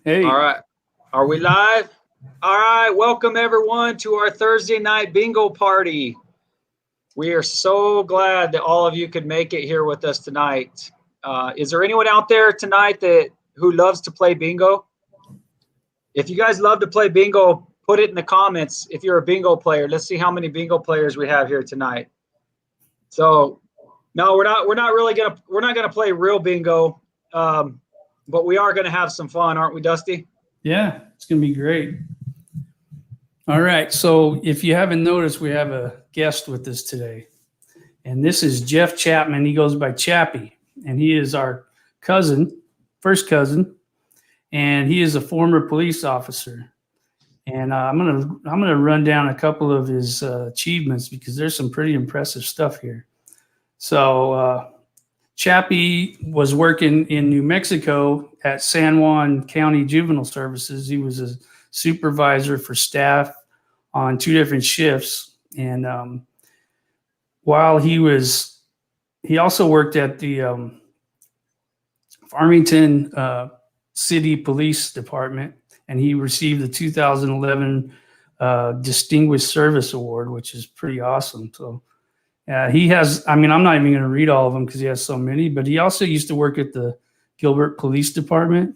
Hey. All right. Are we live? All right. Welcome, everyone, to our Thursday night bingo party. We are so glad that all of you could make it here with us tonight. Is there anyone out there tonight who loves to play bingo? If you guys love to play bingo, put it in the comments if you're a bingo player. Let's see how many bingo players we have here tonight. So, no, we're not gonna play real bingo, but we are gonna have some fun, aren't we, Dusty? Yeah, it's going to be great. All right. So if you haven't noticed, we have a guest with us today. And this is Jeff Chapman. He goes by Chappie. And he is our cousin, first cousin. And he is a former police officer. And I'm gonna run down a couple of his achievements because there's some pretty impressive stuff here. So Chappie was working in New Mexico at San Juan County Juvenile Services. He was a supervisor for staff on two different shifts. And while he also worked at the Farmington City Police Department, and he received the 2011 Distinguished Service Award, which is pretty awesome. So he has, I'm not even going to read all of them because he has so many, but he also used to work at the Gilbert Police Department,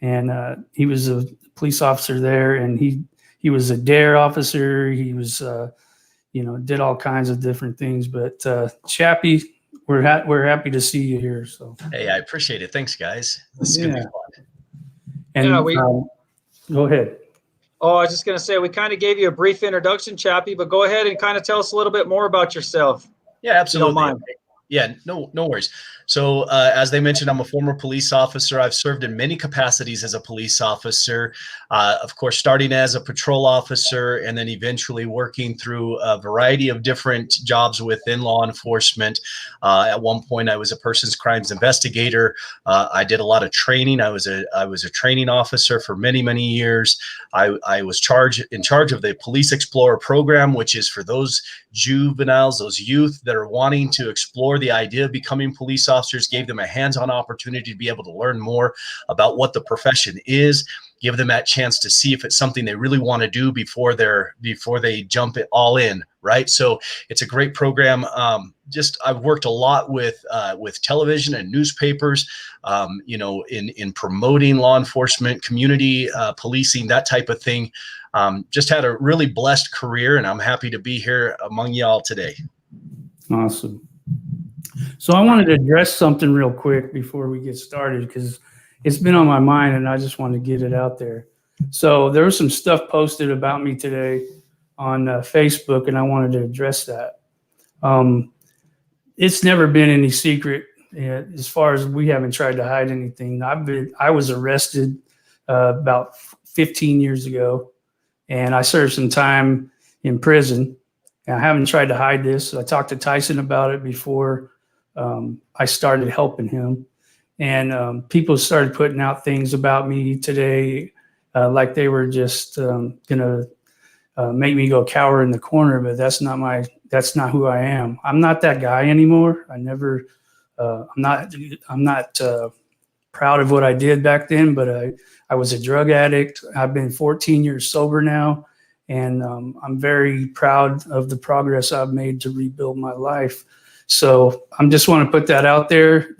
and he was a police officer there, and he was a DARE officer. He was, did all kinds of different things. But Chappie, we're happy to see you here. So hey, I appreciate it. Thanks, guys. This is gonna be fun. And go ahead. Oh, I was just going to say, we kind of gave you a brief introduction, Chappie, but go ahead and kind of tell us a little bit more about yourself. Yeah, absolutely. If you don't mind. Yeah, no worries. So as they mentioned, I'm a former police officer. I've served in many capacities as a police officer, of course, starting as a patrol officer and then eventually working through a variety of different jobs within law enforcement. At one point, I was a persons crimes investigator. I did a lot of training. I was a training officer for many, many years. I was in charge of the Police Explorer program, which is for those juveniles, those youth that are wanting to explore the idea of becoming police officers, gave them a hands-on opportunity to be able to learn more about what the profession is, give them that chance to see if it's something they really want to do before they jump it all in, right? So it's a great program. I've worked a lot with television and newspapers, in promoting law enforcement, community policing, that type of thing. Just had a really blessed career, and I'm happy to be here among y'all today. Awesome. So I wanted to address something real quick before we get started because it's been on my mind and I just want to get it out there. So there was some stuff posted about me today on Facebook, and I wanted to address that. It's never been any secret as far as we haven't tried to hide anything. I was arrested about 15 years ago, and I served some time in prison. And I haven't tried to hide this. I talked to Tyson about it before I started helping him. And people started putting out things about me today like they were just going to make me go cower in the corner, but that's not who I am. I'm not that guy anymore. I'm not proud of what I did back then, but I was a drug addict. I've been 14 years sober now, and I'm very proud of the progress I've made to rebuild my life. So I just want to put that out there.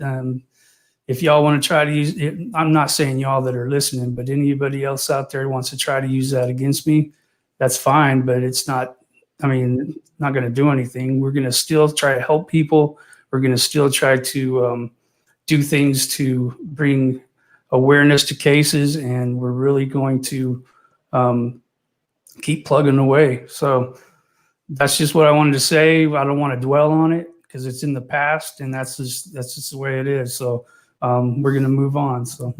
If y'all want to try to use it, I'm not saying y'all that are listening, but anybody else out there who wants to try to use that against me, that's fine, but it's not going to do anything. We're going to still try to help people. We're going to still try to do things to bring awareness to cases, and we're really going to keep plugging away. So that's just what I wanted to say. I don't want to dwell on it because it's in the past, and that's just the way it is. So we're going to move on. So.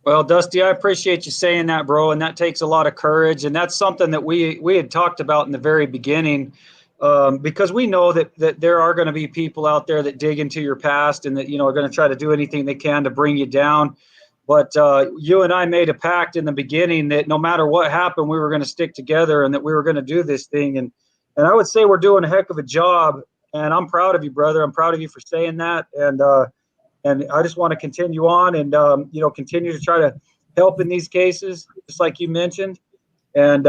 Well, Dusty, I appreciate you saying that, bro, and that takes a lot of courage, and that's something that we had talked about in the very beginning, because we know that there are going to be people out there that dig into your past and that are going to try to do anything they can to bring you down. But you and I made a pact in the beginning that no matter what happened, we were going to stick together and that we were going to do this thing. And I would say we're doing a heck of a job, and I'm proud of you, brother. I'm proud of you for saying that, and I just want to continue on and continue to try to help in these cases, just like you mentioned. And,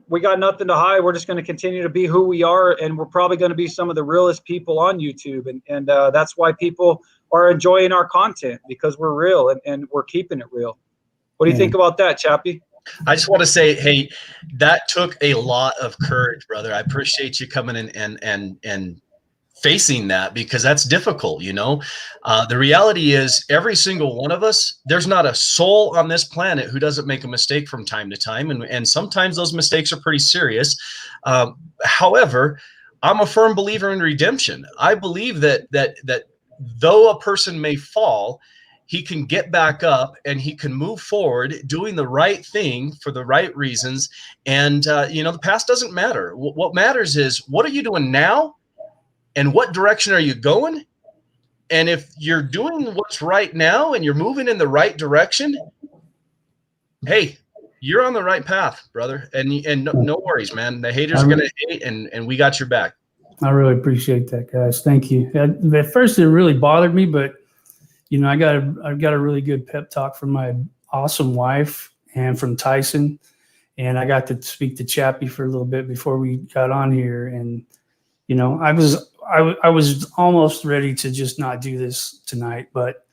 we got nothing to hide. We're just going to continue to be who we are. And we're probably going to be some of the realest people on YouTube. And that's why people are enjoying our content, because we're real and we're keeping it real. What do you think about that, Chappie? I just want to say, hey, that took a lot of courage, brother. I appreciate you coming in and facing that, because that's difficult. The reality is, every single one of us, there's not a soul on this planet who doesn't make a mistake from time to time, and sometimes those mistakes are pretty serious. However, I'm a firm believer in redemption. I believe that though a person may fall, he can get back up and he can move forward doing the right thing for the right reasons. And the past doesn't matter. What matters is, what are you doing now? And what direction are you going? And if you're doing what's right now and you're moving in the right direction, hey, you're on the right path, brother. And no worries, man. The haters are going to hate, and we got your back. I really appreciate that, guys. Thank you. At first, it really bothered me, but I got a really good pep talk from my awesome wife and from Tyson, and I got to speak to Chappie for a little bit before we got on here, and I was almost ready to just not do this tonight, but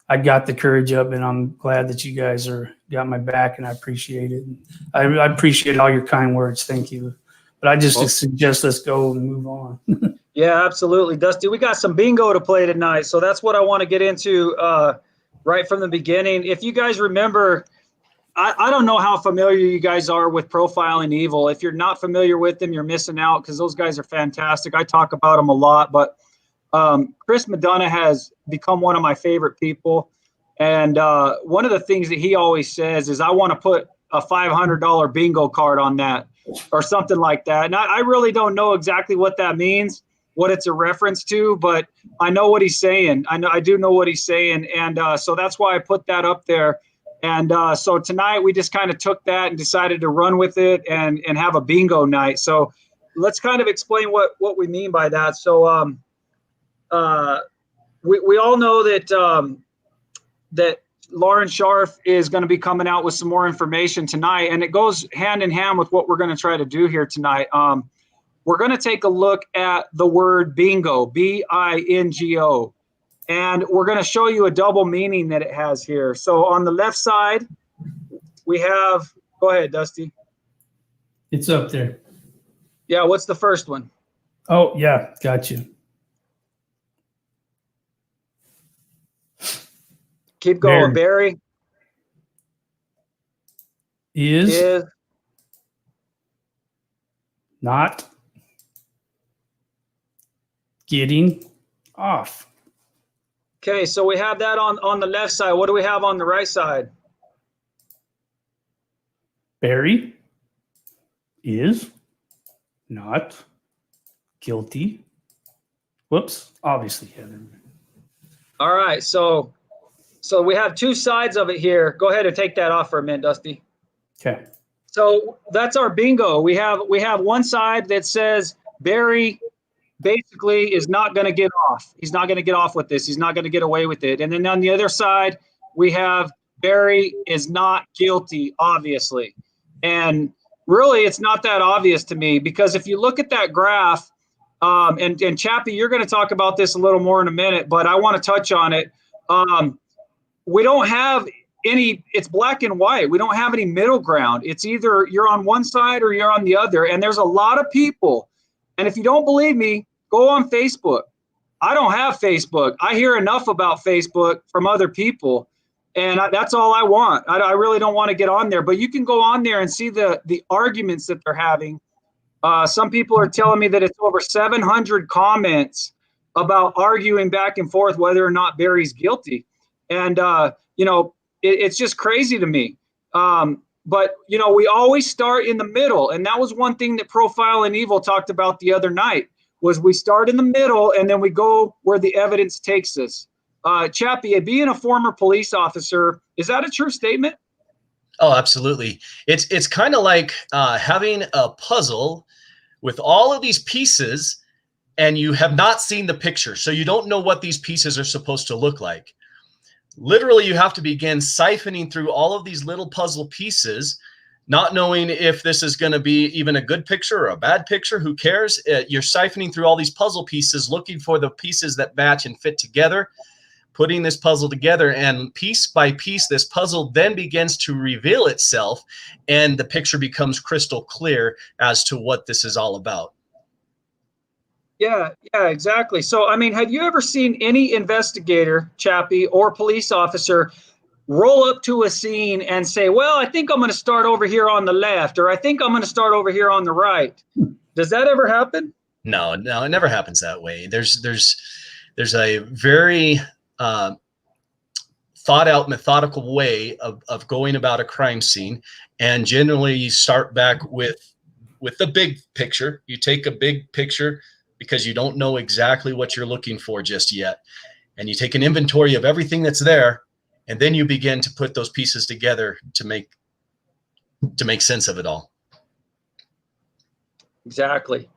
I got the courage up, and I'm glad that you guys got my back, and I appreciate it. I appreciate all your kind words. Thank you. But I just suggest let's go and move on. Yeah, absolutely. Dusty, we got some bingo to play tonight, so that's what I want to get into right from the beginning. If you guys remember, I don't know how familiar you guys are with Profiling Evil. If you're not familiar with them, you're missing out, because those guys are fantastic. I talk about them a lot, but Chris Madonna has become one of my favorite people. And one of the things that he always says is, I want to put a $500 bingo card on that or something like that. And I really don't know exactly what that means, what it's a reference to, but I know what he's saying. I do know what he's saying. And so that's why I put that up there. And so tonight we just kind of took that and decided to run with it and have a bingo night. So let's kind of explain what we mean by that. So we all know that that Lauren Scharf is going to be coming out with some more information tonight, and it goes hand in hand with what we're going to try to do here tonight. We're going to take a look at the word bingo, B-I-N-G-O. And we're going to show you a double meaning that it has here. So on the left side, we have, go ahead, Dusty. It's up there. Yeah, what's the first one? Oh, yeah, gotcha. Keep going, Barry. Is not getting off. Okay, so we have that on the left side. What do we have on the right side? Barry is not guilty. Whoops, obviously, Heather. All right, so we have two sides of it here. Go ahead and take that off for a minute, Dusty. Okay. So that's our bingo. We have one side that says Barry basically is not going to get off. He's not going to get off with this. He's not going to get away with it. And then on the other side, we have Barry is not guilty, obviously. And really, it's not that obvious to me, because if you look at that graph, and Chappie, you're going to talk about this a little more in a minute, but I want to touch on it. We don't have any, it's black and white. We don't have any middle ground. It's either you're on one side or you're on the other. And there's a lot of people. And if you don't believe me, go on Facebook. I don't have Facebook. I hear enough about Facebook from other people, and that's all I want. I really don't want to get on there, but you can go on there and see the arguments that they're having. Some people are telling me that it's over 700 comments about arguing back and forth whether or not Barry's guilty. And, it's just crazy to me. But, we always start in the middle. And that was one thing that Profiling Evil talked about the other night, was we start in the middle and then we go where the evidence takes us. Chappie, being a former police officer, is that a true statement? Oh, absolutely. It's kind of like having a puzzle with all of these pieces, and you have not seen the picture. So you don't know what these pieces are supposed to look like. literally you have to begin siphoning through all of these little puzzle pieces, not knowing if this is going to be even a good picture or a bad picture. Who cares? You're siphoning through all these puzzle pieces, looking for the pieces that match and fit together, putting this puzzle together, and piece by piece, this puzzle then begins to reveal itself, and the picture becomes crystal clear as to what this is all about. Yeah, exactly. So, I mean, have you ever seen any investigator, Chappie, or police officer roll up to a scene and say, well, I think I'm going to start over here on the left, or I think I'm going to start over here on the right? Does that ever happen? No, it never happens that way. There's a very thought out, methodical way of going about a crime scene. And generally you start back with the big picture. You take a big picture because you don't know exactly what you're looking for just yet. And you take an inventory of everything that's there, and then you begin to put those pieces together to make sense of it all. Exactly.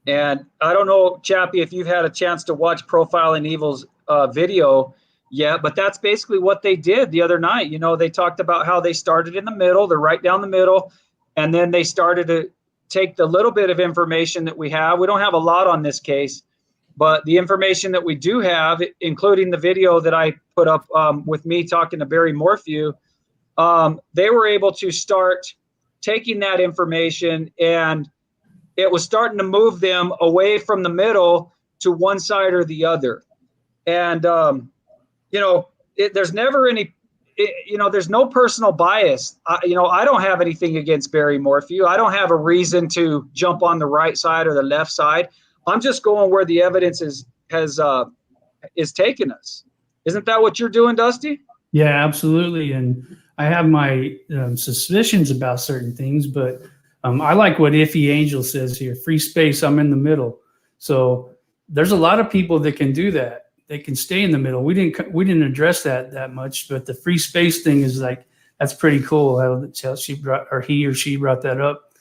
And I don't know, Chappie, if you've had a chance to watch Profiling Evil's video yet, but that's basically what they did the other night. You know, they talked about how they started in the middle, they're right down the middle, and then they started to take the little bit of information that we have. We don't have a lot on this case, but the information that we do have, including the video that I put up with me talking to Barry Morphew, they were able to start taking that information, and it was starting to move them away from the middle to one side or the other. And, you know, there's never any, you know, there's no personal bias. You know, I don't have anything against Barry Morphew. I don't have a reason to jump on the right side or the left side. I'm just going where the evidence is taking us. Isn't that what you're doing, Dusty? Yeah, absolutely. And I have my suspicions about certain things, but I like what Iffy Angel says here: free space, I'm in the middle. So there's a lot of people that can do that. They can stay in the middle. We didn't address that much, but the free space thing is like, that's pretty cool how she brought, or he or she brought that up.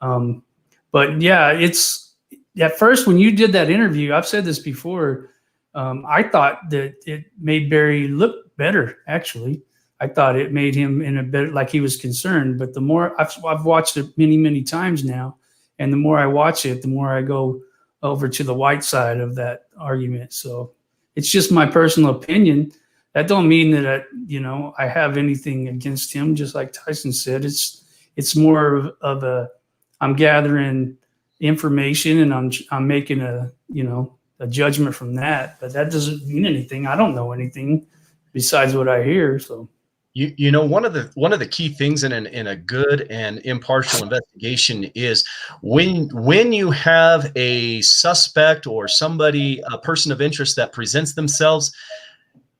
But yeah, it's, at first, when you did that interview, I've said this before, I thought that it made Barry look better, actually. I thought it made him in a better, like he was concerned. But the more I've watched it many, many times now, and the more I watch it, the more I go over to the white side of that argument. So it's just my personal opinion. That don't mean that I have anything against him. Just like Tyson said, it's more of a, I'm gathering information and I'm making a judgment from that, but that doesn't mean anything. I don't know anything besides what I hear. So you know, one of the key things in a good and impartial investigation is when you have a suspect or somebody, a person of interest that presents themselves,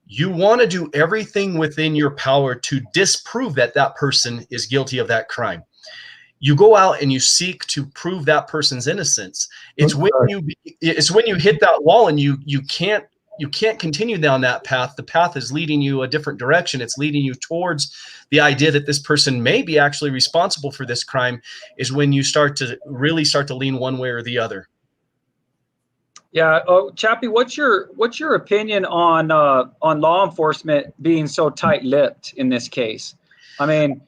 you want to do everything within your power to disprove that person is guilty of that crime. You go out and you seek to prove that person's innocence. It's when you hit that wall and you can't continue down that path. The path is leading you a different direction. It's leading you towards the idea that this person may be actually responsible for this crime, is when you start to lean one way or the other. Yeah. Oh, Chappie, what's your opinion on law enforcement being so tight-lipped in this case? I mean,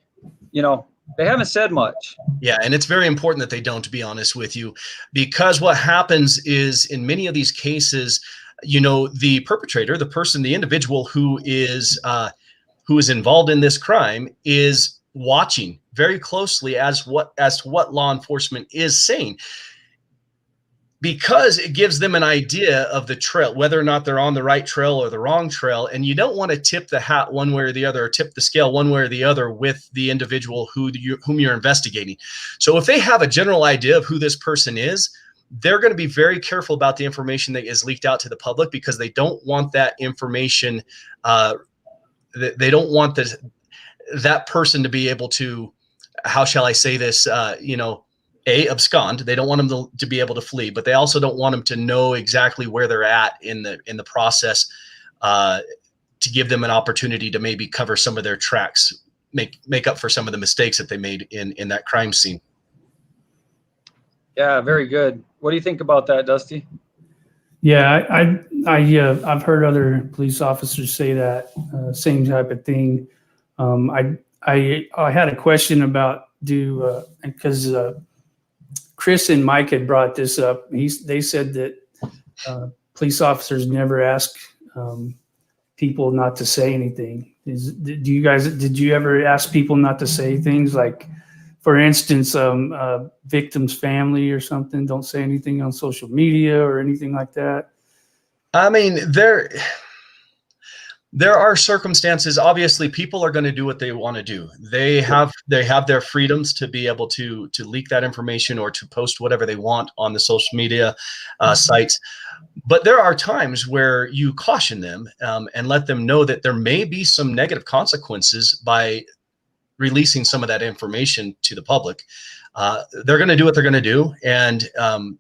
you know, they haven't said much. Yeah, and it's very important that they don't, to be honest with you, because what happens is in many of these cases, you know, the perpetrator, the person, the individual who is involved in this crime is watching very closely as to what law enforcement is saying, because it gives them an idea of the trail, whether or not they're on the right trail or the wrong trail. And you don't want to tip the hat one way or the other, or tip the scale one way or the other with the individual whom you're investigating. So if they have a general idea of who this person is, they're going to be very careful about the information that is leaked out to the public, because they don't want that information. They don't want that person to be able to, how shall I say this, abscond. They don't want them to be able to flee, but they also don't want them to know exactly where they're at in the process, to give them an opportunity to maybe cover some of their tracks, make up for some of the mistakes that they made in that crime scene. Yeah, very good. What do you think about that, Dusty? Yeah, I've heard other police officers say that same type of thing. I had a question about because Chris and Mike had brought this up. They said that police officers never ask people not to say anything. Did you ever ask people not to say things like, for instance, victim's family or something, don't say anything on social media or anything like that? I mean, there are circumstances. Obviously, people are going to do what they want to do. They have their freedoms to be able to leak that information or to post whatever they want on the social media sites. But there are times where you caution them and let them know that there may be some negative consequences by releasing some of that information to the public. They're going to do what they're going to do, and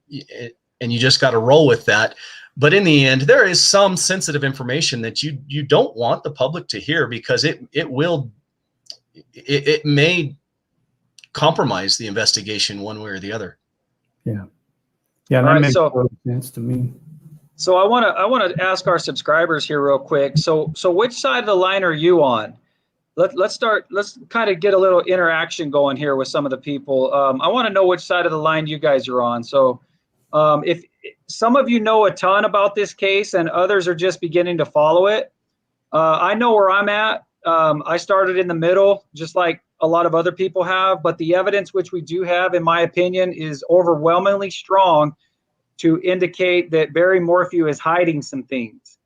you just got to roll with that. But in the end, there is some sensitive information that you don't want the public to hear, because it may compromise the investigation one way or the other. Yeah, that right, makes total sense to me. So I want to ask our subscribers here real quick. So which side of the line are you on? Let's kind of get a little interaction going here with some of the people. I want to know which side of the line you guys are on. So if some of you know a ton about this case and others are just beginning to follow it, I know where I'm at. I started in the middle, just like a lot of other people have, but the evidence which we do have, in my opinion, is overwhelmingly strong to indicate that Barry Morphew is hiding some things.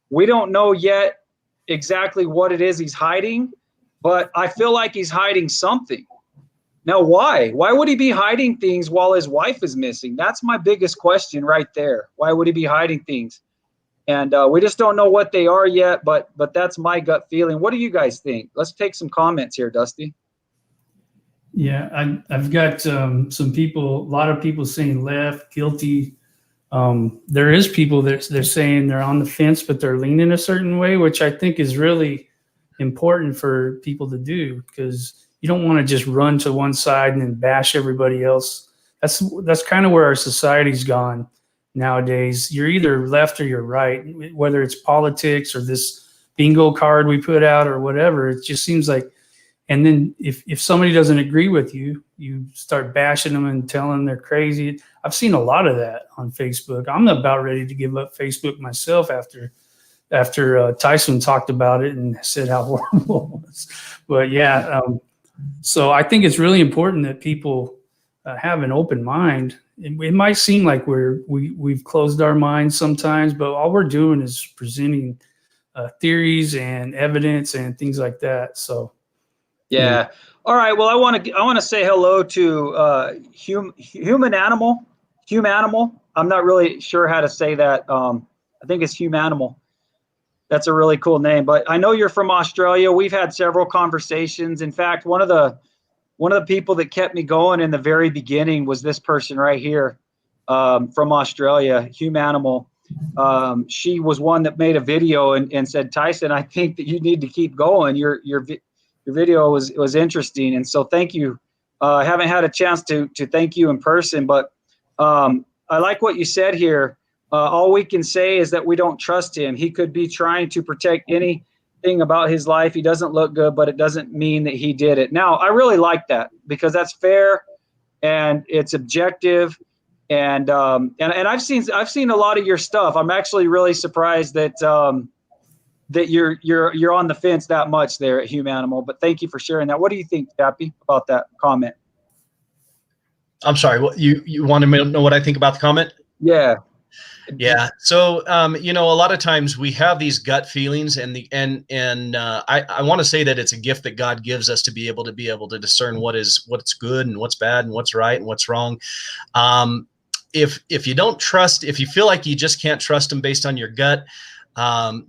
We don't know yet exactly what it is he's hiding, but I feel like he's hiding something. Now, why? Why would he be hiding things while his wife is missing? That's my biggest question right there. Why would he be hiding things? And we just don't know what they are yet, but that's my gut feeling. What do you guys think? Let's take some comments here, Dusty. Yeah, I've got some people, a lot of people saying left, guilty. There is people that they're saying they're on the fence, but they're leaning a certain way, which I think is really important for people to do, because you don't want to just run to one side and then bash everybody else. That's kind of where our society's gone nowadays. You're either left or you're right, whether it's politics or this bingo card we put out or whatever. It just seems like, and then if somebody doesn't agree with you, you start bashing them and telling them they're crazy. I've seen a lot of that on Facebook. I'm about ready to give up Facebook myself after Tyson talked about it and said how horrible it was. But yeah, so I think it's really important that people have an open mind. It might seem like we've closed our minds sometimes, but all we're doing is presenting theories and evidence and things like that. So. Yeah. All right. Well, I want to say hello to human animal. I'm not really sure how to say that. I think it's Humanimal. That's a really cool name. But I know you're from Australia. We've had several conversations. In fact, one of the people that kept me going in the very beginning was this person right here, from Australia, Humanimal. She was one that made a video and said, Tyson, I think that you need to keep going. Your video was interesting, and so thank you. I haven't had a chance to thank you in person, but I like what you said here. All we can say is that we don't trust him. He could be trying to protect anything about his life. He doesn't look good, but it doesn't mean that he did it. Now, I really like that, because that's fair and it's objective. And I've seen a lot of your stuff. I'm actually really surprised that that you're on the fence that much there at Humanimal. But thank you for sharing that. What do you think, Chappie, about that comment? I'm sorry. What you wanted me to know what I think about the comment? Yeah. Yeah. So, a lot of times we have these gut feelings, and I want to say that it's a gift that God gives us to be able to discern what's good and what's bad and what's right and what's wrong. If you don't trust, if you feel like you just can't trust them based on your gut,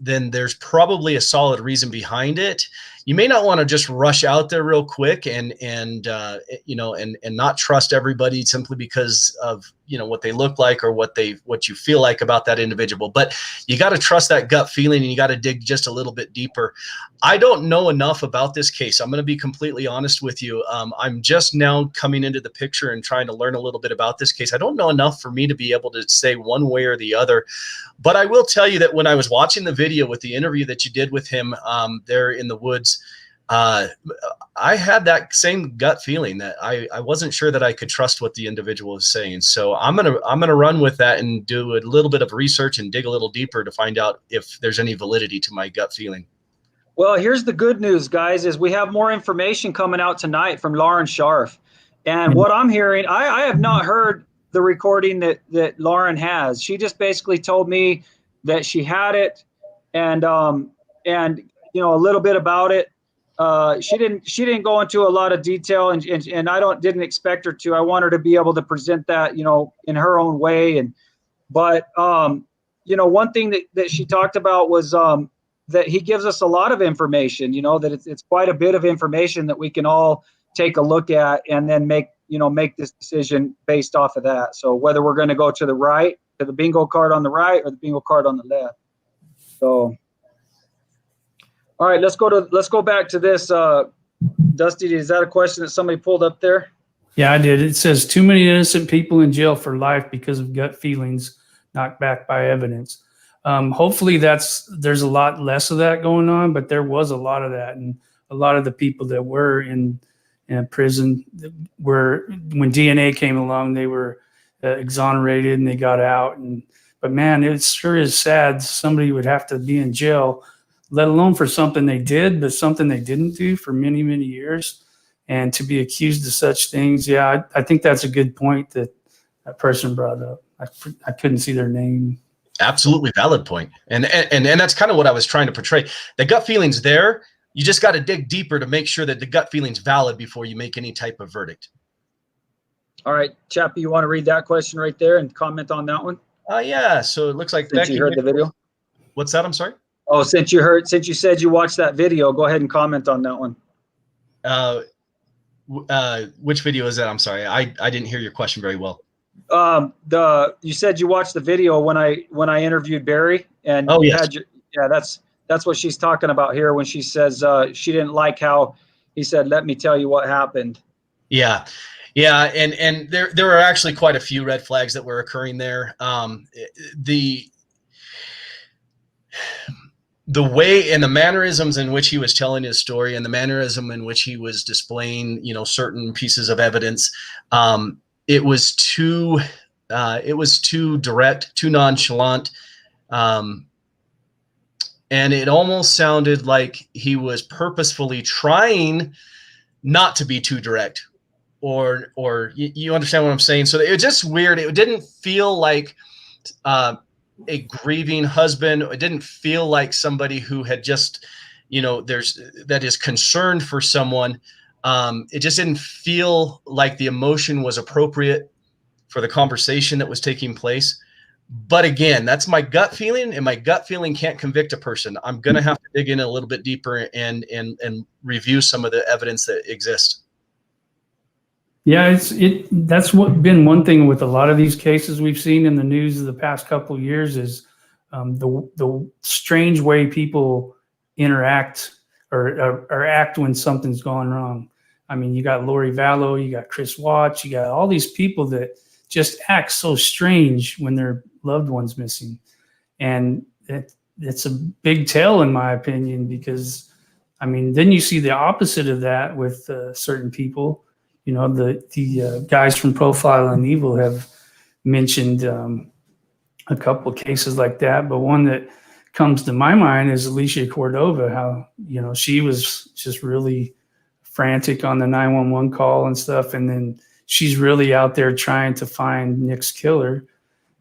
then there's probably a solid reason behind it. you may not want to just rush out there real quick and not trust everybody simply because of, what they look like or what you feel like about that individual. But you got to trust that gut feeling, and you got to dig just a little bit deeper. I don't know enough about this case. I'm going to be completely honest with you. I'm just now coming into the picture and trying to learn a little bit about this case. I don't know enough for me to be able to say one way or the other. But I will tell you that when I was watching the video with the interview that you did with him there in the woods, I had that same gut feeling that I wasn't sure that I could trust what the individual was saying. So I'm gonna run with that and do a little bit of research and dig a little deeper to find out if there's any validity to my gut feeling. Well, here's the good news, guys, is we have more information coming out tonight from Lauren Scharf. And what I'm hearing, I have not heard the recording that Lauren has. She just basically told me that she had it and a little bit about it. She didn't go into a lot of detail, and I didn't expect her to. I want her to be able to present that, in her own way. But one thing that she talked about was that he gives us a lot of information, that it's quite a bit of information that we can all take a look at and then make this decision based off of that. So whether we're going to go to the right, to the bingo card on the right, or the bingo card on the left. So, all right, let's go back to this. Dusty, is that a question that somebody pulled up there? Yeah, I did. It says too many innocent people in jail for life because of gut feelings not backed by evidence. Hopefully there's a lot less of that going on, but there was a lot of that. And a lot of the people that were in prison when DNA came along, they were exonerated and they got out. But man, it sure is sad somebody would have to be in jail, let alone for something they did, but something they didn't do for many, many years. And to be accused of such things, yeah, I think that's a good point that person brought up. I couldn't see their name. Absolutely valid point. And that's kind of what I was trying to portray. The gut feeling's there. You just got to dig deeper to make sure that the gut feeling's valid before you make any type of verdict. All right, Chappie, you want to read that question right there and comment on that one? Yeah. So it looks like since you heard the video. What's that? I'm sorry. Oh, since you said you watched that video, go ahead and comment on that one. Which video is that? I'm sorry. I didn't hear your question very well. You said you watched the video when I interviewed Barry, and yes. That's what she's talking about here when she says she didn't like how he said, "Let me tell you what happened." Yeah. And there were actually quite a few red flags that were occurring there. The way and the mannerisms in which he was telling his story and the mannerism in which he was displaying, certain pieces of evidence, it was too direct, too nonchalant. And it almost sounded like he was purposefully trying not to be too direct, or you understand what I'm saying? So it was just weird. It didn't feel like a grieving husband. It didn't feel like somebody who had just, that is concerned for someone. It just didn't feel like the emotion was appropriate for the conversation that was taking place. But again, that's my gut feeling, and my gut feeling can't convict a person. I'm going to have to dig in a little bit deeper and review some of the evidence that exists. Yeah, that's been one thing with a lot of these cases we've seen in the news of the past couple of years is the strange way people interact or act when something's gone wrong. I mean, you got Lori Vallow, you got Chris Watts, you got all these people that just act so strange when their loved one's missing. And it's a big tell, in my opinion, because, I mean, then you see the opposite of that with certain people. The guys from Profile and Evil have mentioned a couple of cases like that. But one that comes to my mind is Alicia Cordova, how, she was just really frantic on the 911 call and stuff. And then she's really out there trying to find Nick's killer.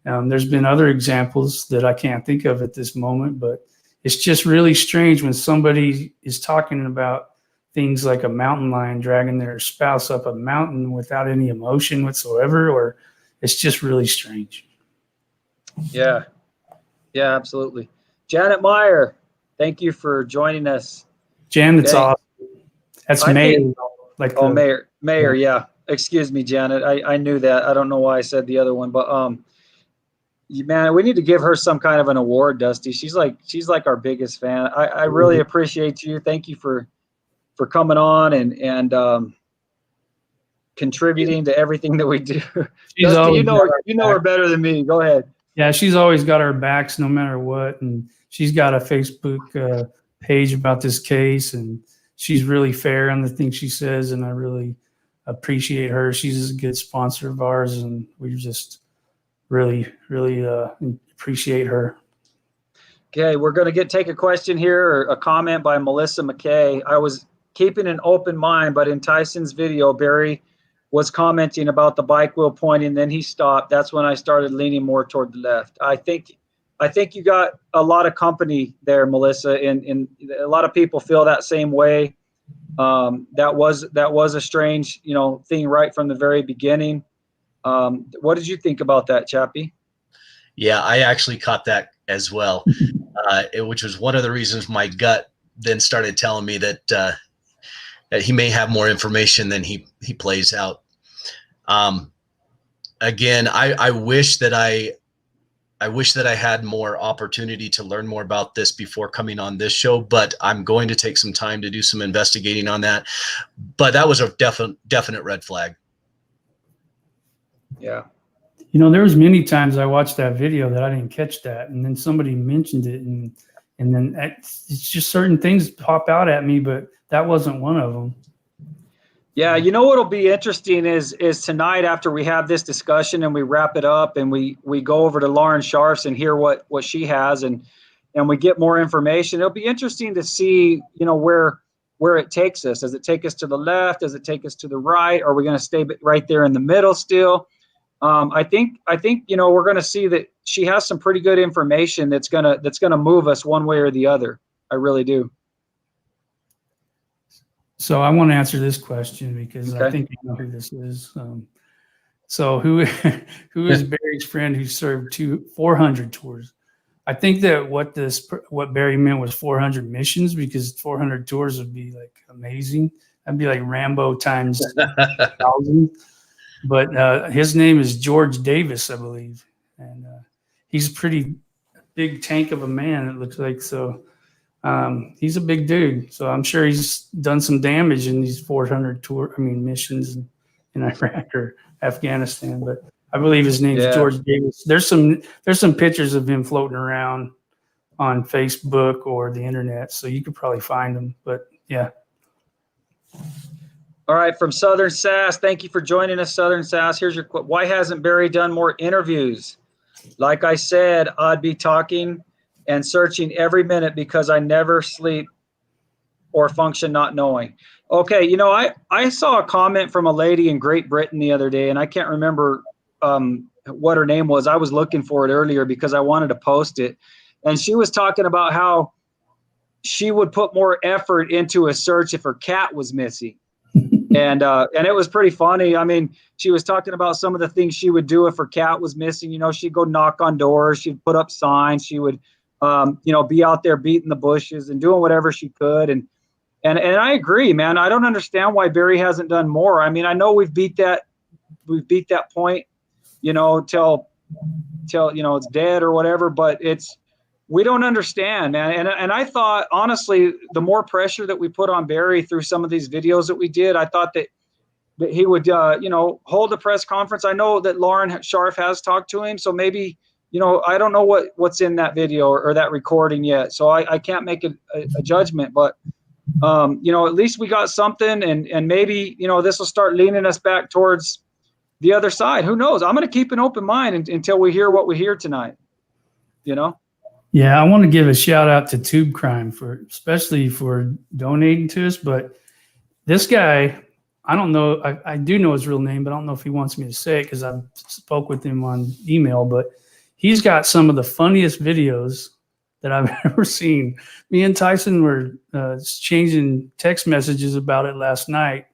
There's been other examples that I can't think of at this moment, but it's just really strange when somebody is talking about things like a mountain lion dragging their spouse up a mountain without any emotion whatsoever, or it's just really strange. Yeah, absolutely. Janet Meyer, thank you for joining us. Janet's Okay. awesome. That's I Mayor. think- Like Oh, the, Mayor, yeah. Excuse me, Janet. I knew that. I don't know why I said the other one, but man, we need to give her some kind of an award, Dusty. She's like our biggest fan. I really appreciate you. Thank you for coming on and contributing to everything that we do. she's Dusty, always you got our know her better than me. Go ahead. Yeah, she's always got our backs no matter what. And she's got a Facebook page about this case, and she's really fair on the things she says. And I really appreciate her. She's a good sponsor of ours, and we just really, really appreciate her. Okay, we're going to take a question here, or a comment by Melissa McKay. I was keeping an open mind, but in Tyson's video, Barry was commenting about the bike wheel pointing, then he stopped. That's when I started leaning more toward the left. I think you got a lot of company there, Melissa, and a lot of people feel that same way. That was a strange, thing right from the very beginning. What did you think about that, Chappie? Yeah, I actually caught that as well, which was one of the reasons my gut then started telling me that that he may have more information than he plays out. Again, I wish that I had more opportunity to learn more about this before coming on this show, but I'm going to take some time to do some investigating on that. But that was a definite red flag. Yeah. There was many times I watched that video that I didn't catch that, and then somebody mentioned it, and then it's just certain things pop out at me, but that wasn't one of them. Yeah, what'll be interesting is tonight, after we have this discussion and we wrap it up and we go over to Lauren Scharf's and hear what she has and we get more information. It'll be interesting to see, where it takes us. Does it take us to the left? Does it take us to the right? Are we going to stay right there in the middle still? I think we're going to see that she has some pretty good information that's gonna move us one way or the other. I really do. So I want to answer this question because Okay. I think you know who this is. So who is Barry's friend who served 400 tours? I think that what Barry meant was 400 missions, because 400 tours would be like amazing. That'd be like Rambo times 1,000. But his name is George Davis, I believe, and he's a pretty big tank of a man, it looks like. So he's a big dude. So I'm sure he's done some damage in these 400 missions in Iraq or Afghanistan. But I believe his name's George Davis. There's some pictures of him floating around on Facebook or the internet, so you could probably find them. But yeah. All right, from Southern Sass, thank you for joining us, Southern Sass. Here's your quote. Why hasn't Barry done more interviews? Like I said, I'd be talking and searching every minute because I never sleep or function not knowing. Okay, I saw a comment from a lady in Great Britain the other day, and I can't remember what her name was. I was looking for it earlier because I wanted to post it. And she was talking about how she would put more effort into a search if her cat was missing. And it was pretty funny. I mean, she was talking about some of the things she would do if her cat was missing. She'd go knock on doors. She'd put up signs. She would, be out there beating the bushes and doing whatever she could. And I agree, man. I don't understand why Barry hasn't done more. I mean, I know we've beat that point, till it's dead or whatever. But we don't understand, man. And I thought, honestly, the more pressure that we put on Barry through some of these videos that we did, I thought that he would, hold a press conference. I know that Lauren Scharf has talked to him, so maybe, I don't know what's in that video or that recording yet, so I can't make a judgment. But at least we got something, and maybe this will start leaning us back towards the other side. Who knows? I'm going to keep an open mind until we hear what we hear tonight. Yeah, I want to give a shout out to Tube Crime especially for donating to us. But this guy, I don't know, I do know his real name, but I don't know if he wants me to say it because I spoke with him on email. But he's got some of the funniest videos that I've ever seen. Me and Tyson were exchanging text messages about it last night.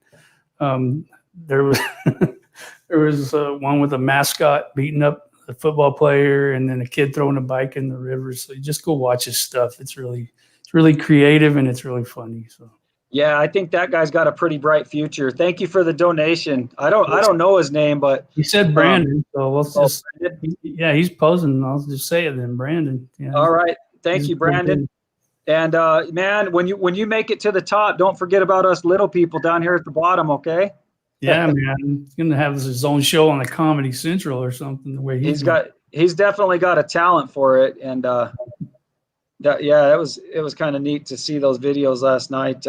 There was one with a mascot beating up a football player, and then a kid throwing a bike in the river. So you just go watch his stuff. It's really it's really creative and it's really funny. So Yeah, I think that guy's got a pretty bright future. Thank you for the donation. I don't know his name, but he said Brandon, so let's oh, just yeah, he's posing. I'll just say it then, Brandon. Yeah. all right. Thank he's you, a cool Brandon. dude. And man, when you make it to the top, don't forget about us little people down here at the bottom, okay? Yeah, man, he's gonna have his own show on the Comedy Central or something. The way He's definitely got a talent for it, and it was kind of neat to see those videos last night.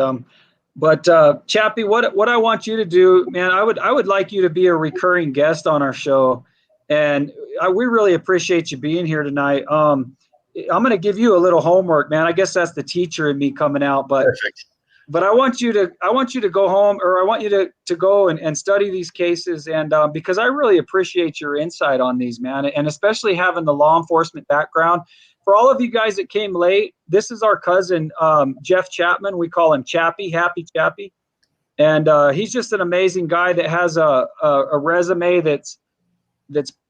But Chappie, what I want you to do, man, I would like you to be a recurring guest on our show, and we really appreciate you being here tonight. I'm going to give you a little homework, man. I guess that's the teacher in me coming out, but Perfect. But I want you to go home, or I want you to go and study these cases, and because I really appreciate your insight on these, man, and especially having the law enforcement background. For all of you guys that came late, this is our cousin, Jeff Chapman. We call him Chappie, Happy Chappie, and he's just an amazing guy that has a resume that's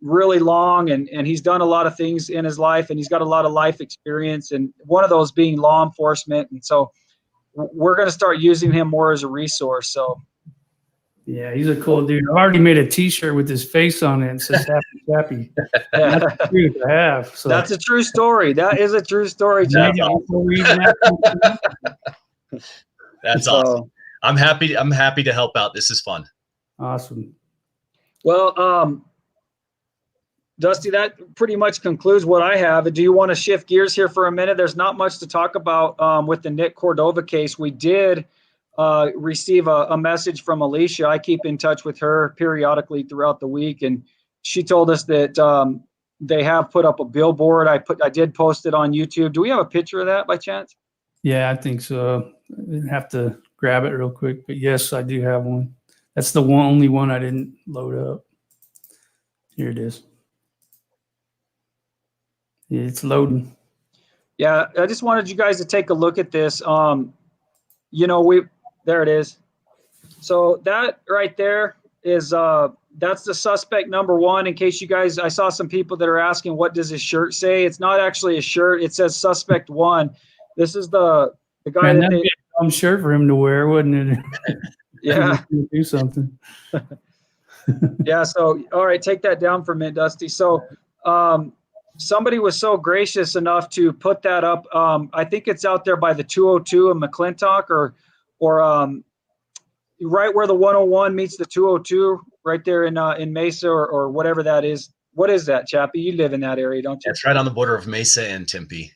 really long, and he's done a lot of things in his life, and he's got a lot of life experience, and one of those being law enforcement, and so we're going to start using him more as a resource. So yeah, he's a cool dude. I've already made a T-shirt with his face on it and says "Happy Chappie." That's the truth I have. So that's a true story. That is a true story, That's Chappie. That's awesome. I'm happy to help out. This is fun. Awesome. Well, Dusty, that pretty much concludes what I have. Do you want to shift gears here for a minute? There's not much to talk about with the Nick Cordova case. We did receive a message from Alicia. I keep in touch with her periodically throughout the week, and she told us that they have put up a billboard. I did post it on YouTube. Do we have a picture of that by chance? Yeah, I think so. I have to grab it real quick, but yes, I do have one. That's the only one I didn't load up. Here it is. It's loading. Yeah, I just wanted you guys to take a look at this. There it is. So that right there is that's the suspect number one. In case you guys, I saw some people that are asking, what does his shirt say? It's not actually a shirt. It says suspect one. This is the guy. Man, that'd be a dumb shirt for him to wear, wouldn't it? Yeah. Do something. Yeah. So, all right, take that down for a minute, Dusty. So, somebody was so gracious enough to put that up. I think it's out there by the 202 in McClintock, or right where the 101 meets the 202, right there in Mesa, or whatever that is. What is that, Chappie? You live in that area, don't you? It's right on the border of Mesa and Tempe.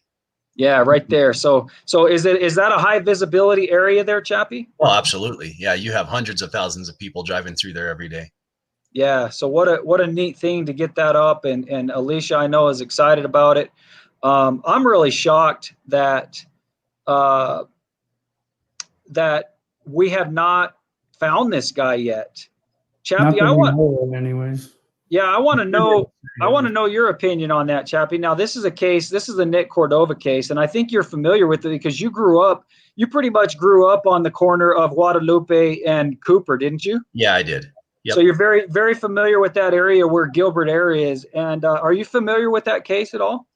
Yeah, right there. So is that a high visibility area there, Chappie? Oh, absolutely. Yeah, you have hundreds of thousands of people driving through there every day. Yeah, so what a neat thing to get that up, and Alicia, I know, is excited about it. I'm really shocked that that we have not found this guy yet. Chappie, I want to know your opinion on that, Chappie. Now, this is the Nick Cordova case, and I think you're familiar with it because you pretty much grew up on the corner of Guadalupe and Cooper, didn't you? Yeah, I did. Yep. So you're very, very familiar with that area where Gilbert area is. And are you familiar with that case at all?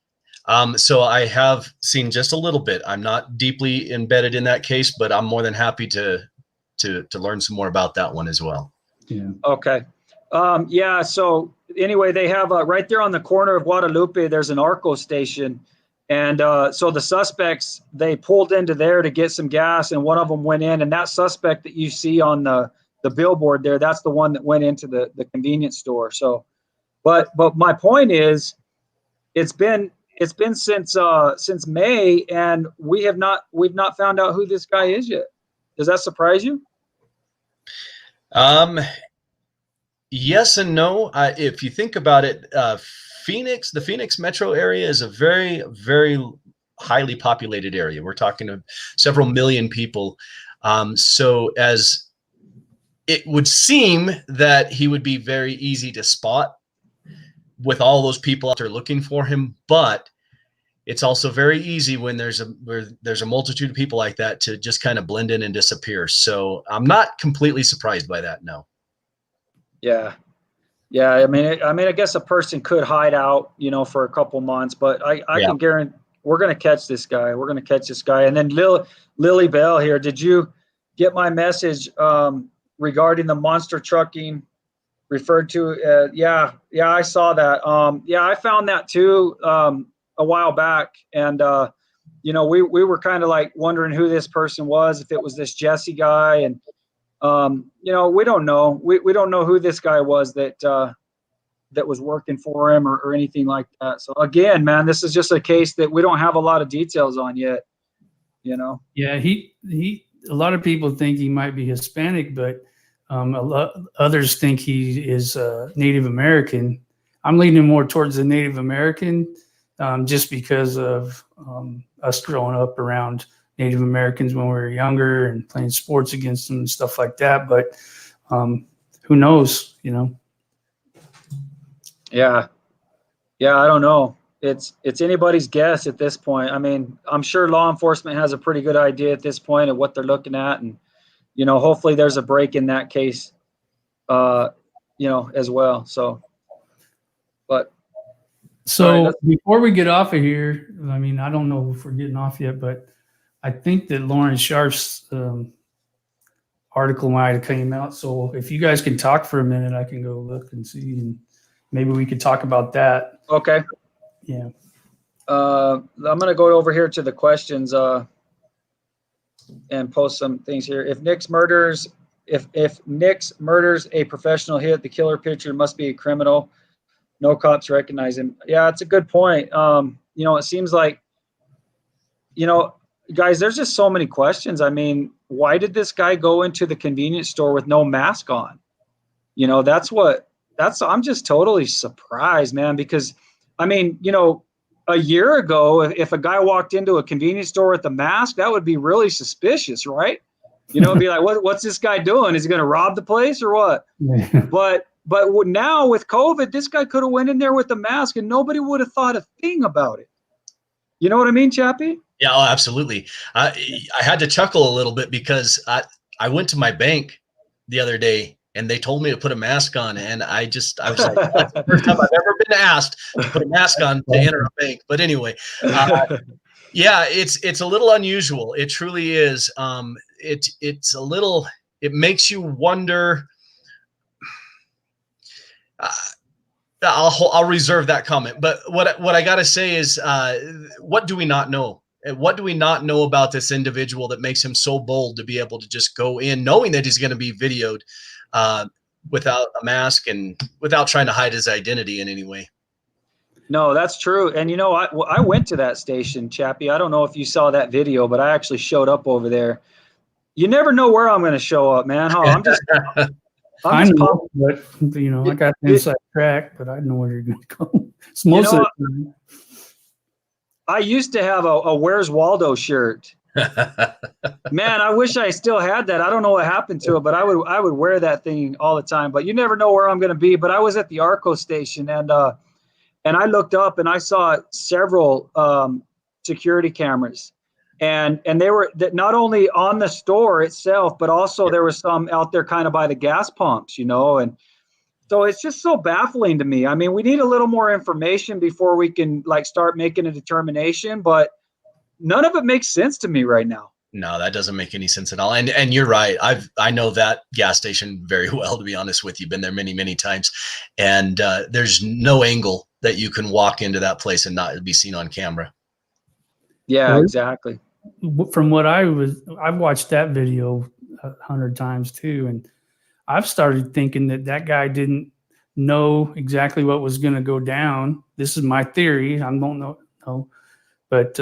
So I have seen just a little bit. I'm not deeply embedded in that case, but I'm more than happy to learn some more about that one as well. Yeah. Okay. Yeah. So anyway, they have right there on the corner of Guadalupe, there's an Arco station. And so the suspects, they pulled into there to get some gas, and one of them went in. And that suspect that you see on the billboard there, that's the one that went into the convenience store. So, but my point is, it's been since May, and we've not found out who this guy is yet. Does that surprise you? Yes and no. If you think about it, the Phoenix metro area is a very, very highly populated area. We're talking of several million people. So as it would seem that he would be very easy to spot with all those people out there looking for him, but it's also very easy when there's a multitude of people like that to just kind of blend in and disappear. So I'm not completely surprised by that. No. Yeah. I mean, I guess a person could hide out, for a couple months, but I can we're gonna catch this guy. We're gonna catch this guy. And then Lily Bell here. Did you get my message regarding the monster trucking referred to? Yeah, I saw that. Yeah, I found that too a while back, and you know, we were kind of like wondering who this person was, if it was this Jesse guy, and you know, we don't know. We don't know who this guy was that was working for him or anything like that. So again, man, this is just a case that we don't have a lot of details on yet. You know. Yeah, he. A lot of people think he might be Hispanic, but others think he is Native American. I'm leaning more towards the Native American, just because of us growing up around Native Americans when we were younger and playing sports against them and stuff like that. But who knows, you know? Yeah, I don't know. It's anybody's guess at this point. I mean, I'm sure law enforcement has a pretty good idea at this point of what they're looking at, and you know, hopefully there's a break in that case, you know, as well. So, but so before we get off of here, I mean, I don't know if we're getting off yet, but I think that Lauren Sharf's article might have came out. So if you guys can talk for a minute, I can go look and see, and maybe we could talk about that. Okay. Yeah. I'm gonna go over here to the questions and post some things here. If Nick's murders a professional hit, the killer picture must be a criminal. No cops recognize him. Yeah, it's a good point. You know, it seems like, you know, guys, there's just so many questions. I mean, why did this guy go into the convenience store with no mask on? You know, I'm just totally surprised, man, because I mean, you know, a year ago, if a guy walked into a convenience store with a mask, that would be really suspicious, right? You know, it'd be like, what's this guy doing? Is he going to rob the place or what? But now with COVID, this guy could have went in there with a mask and nobody would have thought a thing about it. You know what I mean, Chappie? Yeah, oh, absolutely. I had to chuckle a little bit because I went to my bank the other day and they told me to put a mask on, and I was like, that's the first time I've ever been asked to put a mask on to enter a bank. But anyway, yeah, it's a little unusual. It truly is. It's a little. It makes you wonder. I'll reserve that comment. But what I gotta say is, what do we not know? What do we not know about this individual that makes him so bold to be able to just go in, knowing that he's going to be videoed, without a mask and without trying to hide his identity in any way? No, that's true. And you know, I went to that station, Chappie. I don't know if you saw that video, but I actually showed up over there. You never know where I'm going to show up, man. Huh? I'm just know, but you know, I got the inside track, but I know where you're going to go. It's most of the time. I used to have a Where's Waldo shirt. Man, I wish I still had that. I don't know what happened to it, but I would wear that thing all the time. But you never know where I'm going to be. But I was at the Arco station, and I looked up and I saw several security cameras, and they were not only on the store itself, but also there was some out there kind of by the gas pumps, you know. And so it's just so baffling to me. I mean, we need a little more information before we can like start making a determination, but none of it makes sense to me right now. No, that doesn't make any sense at all. And you're right. I know that gas station very well, to be honest with you. Been there many, many times. And there's no angle that you can walk into that place and not be seen on camera. Yeah, exactly. From what I've watched that video 100 times too. And I've started thinking that guy didn't know exactly what was going to go down. This is my theory. I don't know. But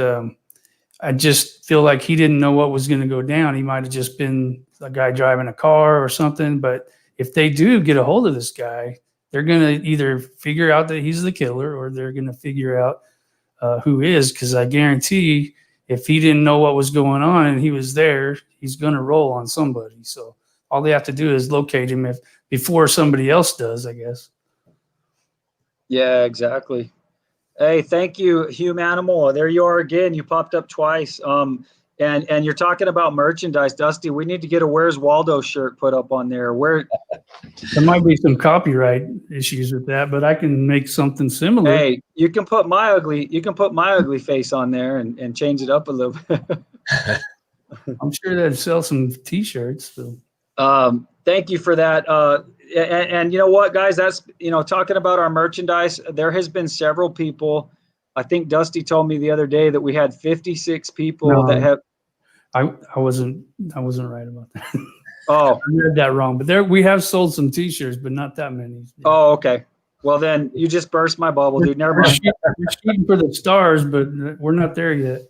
I just feel like he didn't know what was going to go down. He might have just been a guy driving a car or something. But if they do get a hold of this guy, they're going to either figure out that he's the killer or they're going to figure out who is. Because I guarantee if he didn't know what was going on and he was there, he's going to roll on somebody. So all they have to do is locate him before somebody else does, I guess. Yeah, exactly. Hey, thank you, Hume Animal. There you are again. You popped up twice. And you're talking about merchandise, Dusty. We need to get a Where's Waldo shirt put up on there. There might be some copyright issues with that, but I can make something similar. Hey, you can put my ugly face on there and change it up a little bit. I'm sure that'd sell some T-shirts. So. Thank you for that. And you know what, guys? That's, talking about our merchandise. There has been several people. I think Dusty told me the other day that we had 56 people that have. I wasn't right about that. Oh, I read that wrong. But we have sold some T-shirts, but not that many. Oh, okay. Well, then you just burst my bubble, dude. Never mind. We're shooting for the stars, but we're not there yet.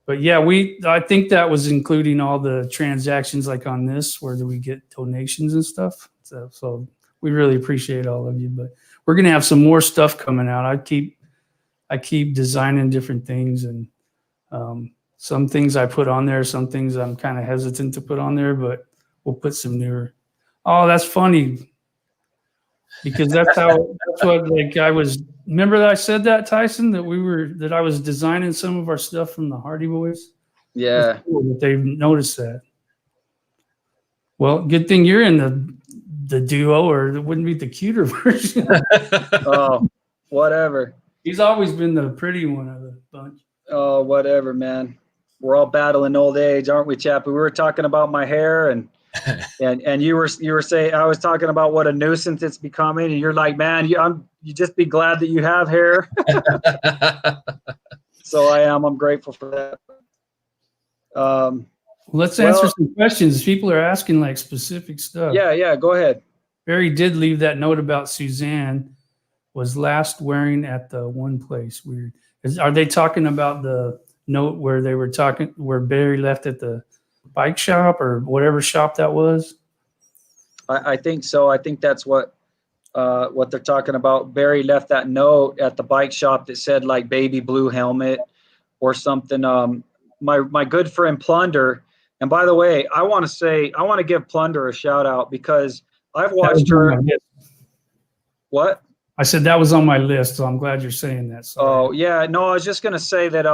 But yeah, I think that was including all the transactions like on this, where do we get donations and stuff. So we really appreciate all of you. But we're gonna have some more stuff coming out. I keep designing different things, and some things I put on there, some things I'm kind of hesitant to put on there, but we'll put some newer. Oh, that's funny. Because that's what like I was. Remember that I said that, Tyson, that I was designing some of our stuff from the Hardy Boys. Yeah, cool that they've noticed that. Well, good thing you're in the duo, or it wouldn't be the cuter version. Oh, whatever. He's always been the pretty one of the bunch. Oh, whatever, man. We're all battling old age, aren't we, Chappie? We were talking about my hair and you were saying, I was talking about what a nuisance it's becoming, and you're like, man, you just be glad that you have hair. So I'm grateful for that. Let's answer some questions. People are asking like specific stuff. Yeah, go ahead. Barry did leave that note about Suzanne was last wearing at the one place. Weird. Are they talking about the note where they were talking, where Barry left at the bike shop or whatever shop that was? I think so. I think that's what they're talking about. Barry left that note at the bike shop that said like baby blue helmet or something. My good friend Plunder, and by the way, I want to give Plunder a shout out because I've watched her. What? I said that was on my list, so I'm glad you're saying that. Sorry. Oh yeah, no, I was just gonna say that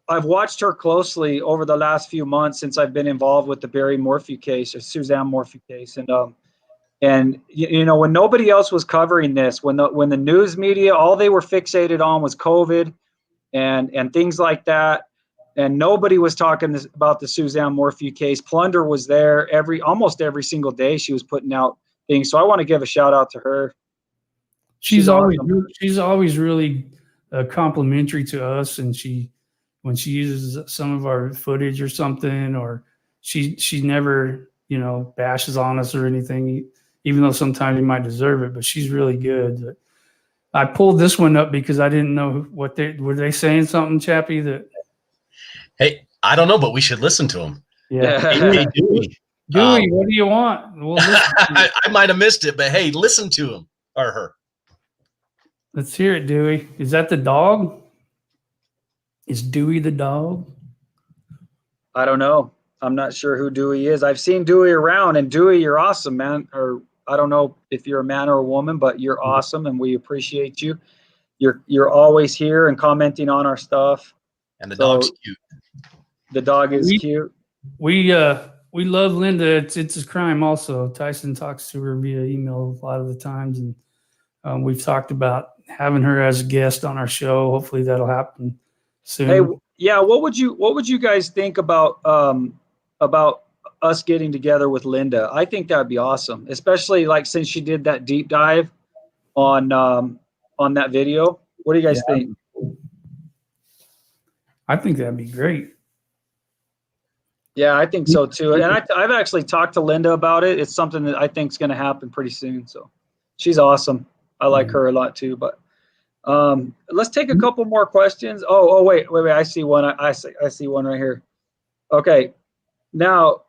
I've watched her closely over the last few months since I've been involved with the Barry Morphew case or Suzanne Morphew case, and when nobody else was covering this, when the news media, all they were fixated on was COVID and things like that, and nobody was talking about the Suzanne Morphew case. Plunder was there almost every single day. She was putting out things, so I want to give a shout out to her. She's always really complimentary to us, and when she uses some of our footage or something, or she never, bashes on us or anything, even though sometimes you might deserve it, but she's really good. I pulled this one up because I didn't know were they saying something, Chappie, that. Hey, I don't know, but we should listen to them. Yeah. Hey, Dewey. Dewey, what do you want? We'll I might have missed it, but hey, listen to him or her. Let's hear it, Dewey. Is that the dog? Is Dewey the dog? I don't know. I'm not sure who Dewey is. I've seen Dewey around, and Dewey, you're awesome, man. Or I don't know if you're a man or a woman, but you're awesome, and we appreciate you. You're always here and commenting on our stuff. And the dog's cute. The dog is cute. We love Linda. It's a crime also. Tyson talks to her via email a lot of the times, and we've talked about having her as a guest on our show. Hopefully that'll happen soon. Hey, yeah, what would you guys think about us getting together with Linda? I think that'd be awesome, especially like since she did that deep dive on that video. What do you guys think? I think that'd be great. Yeah, I think so too. And I've actually talked to Linda about it. It's something that I think is going to happen pretty soon. So she's awesome. I like her a lot too. But let's take a couple more questions. Oh, wait. I see one. I see one right here. Okay. Now,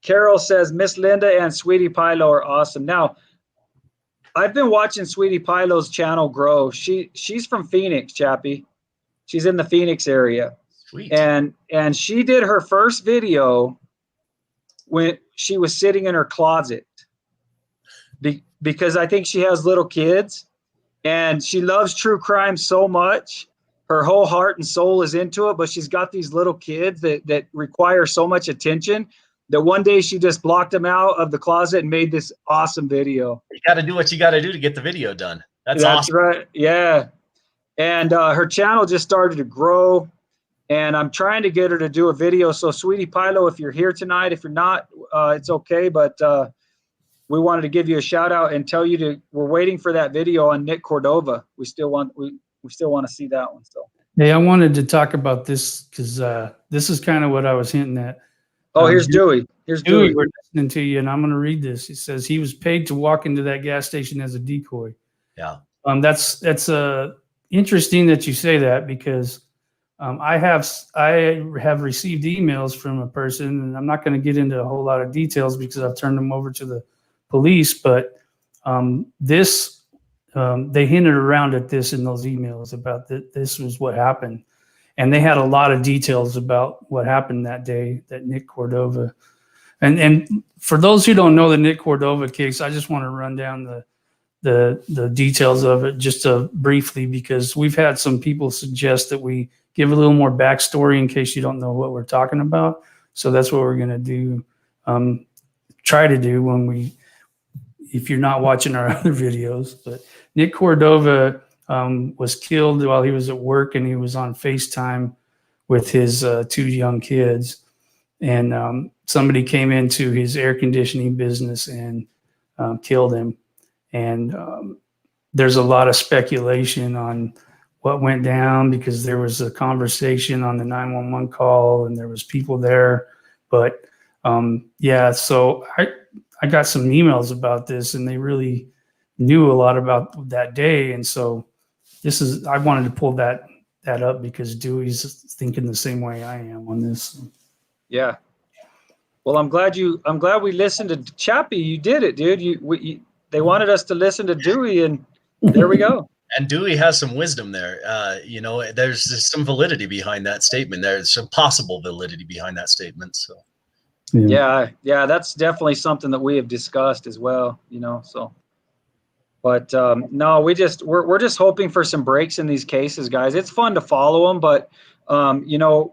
Carol says, Miss Linda and Sweetie Pilo are awesome. Now, I've been watching Sweetie Pilo's channel grow. She's from Phoenix, Chappie. She's in the Phoenix area. Sweet. And she did her first video when she was sitting in her closet because I think she has little kids and she loves true crime so much. Her whole heart and soul is into it, but she's got these little kids that require so much attention that one day she just blocked him out of the closet and made this awesome video. You got to do what you got to do to get the video done. That's awesome. Right. Yeah. And her channel just started to grow. And I'm trying to get her to do a video. So, Sweetie Pilo, if you're here tonight, if you're not, it's okay. But we wanted to give you a shout out and tell you we're waiting for that video on Nick Cordova. We still want to see that one. So. Hey, I wanted to talk about this because this is kind of what I was hinting at. Oh, here's Dewey. Here's Dewey. We're listening to you, and I'm going to read this. It says he was paid to walk into that gas station as a decoy. Yeah. That's interesting that you say that because I have received emails from a person, and I'm not going to get into a whole lot of details because I've turned them over to the police. But they hinted around at this in those emails about that this was what happened. And they had a lot of details about what happened that day, that Nick Cordova. And for those who don't know the Nick Cordova case, I just want to run down the details of it just briefly, because we've had some people suggest that we give a little more backstory in case you don't know what we're talking about. So that's what we're going to do, try to do if you're not watching our other videos. But Nick Cordova was killed while he was at work, and he was on FaceTime with his 2 young kids. And somebody came into his air conditioning business and killed him. And there's a lot of speculation on what went down because there was a conversation on the 911 call and there was people there. But so I got some emails about this, and they really knew a lot about that day. And so I wanted to pull that up because Dewey's thinking the same way I am on this. Yeah. Well, I'm glad we listened to Chappie. You did it, dude. They wanted us to listen to Dewey, and there we go. And Dewey has some wisdom there. There's some validity behind that statement. There's some possible validity behind that statement. So. Yeah, that's definitely something that we have discussed as well. So. But no, we're just hoping for some breaks in these cases, guys. It's fun to follow them, but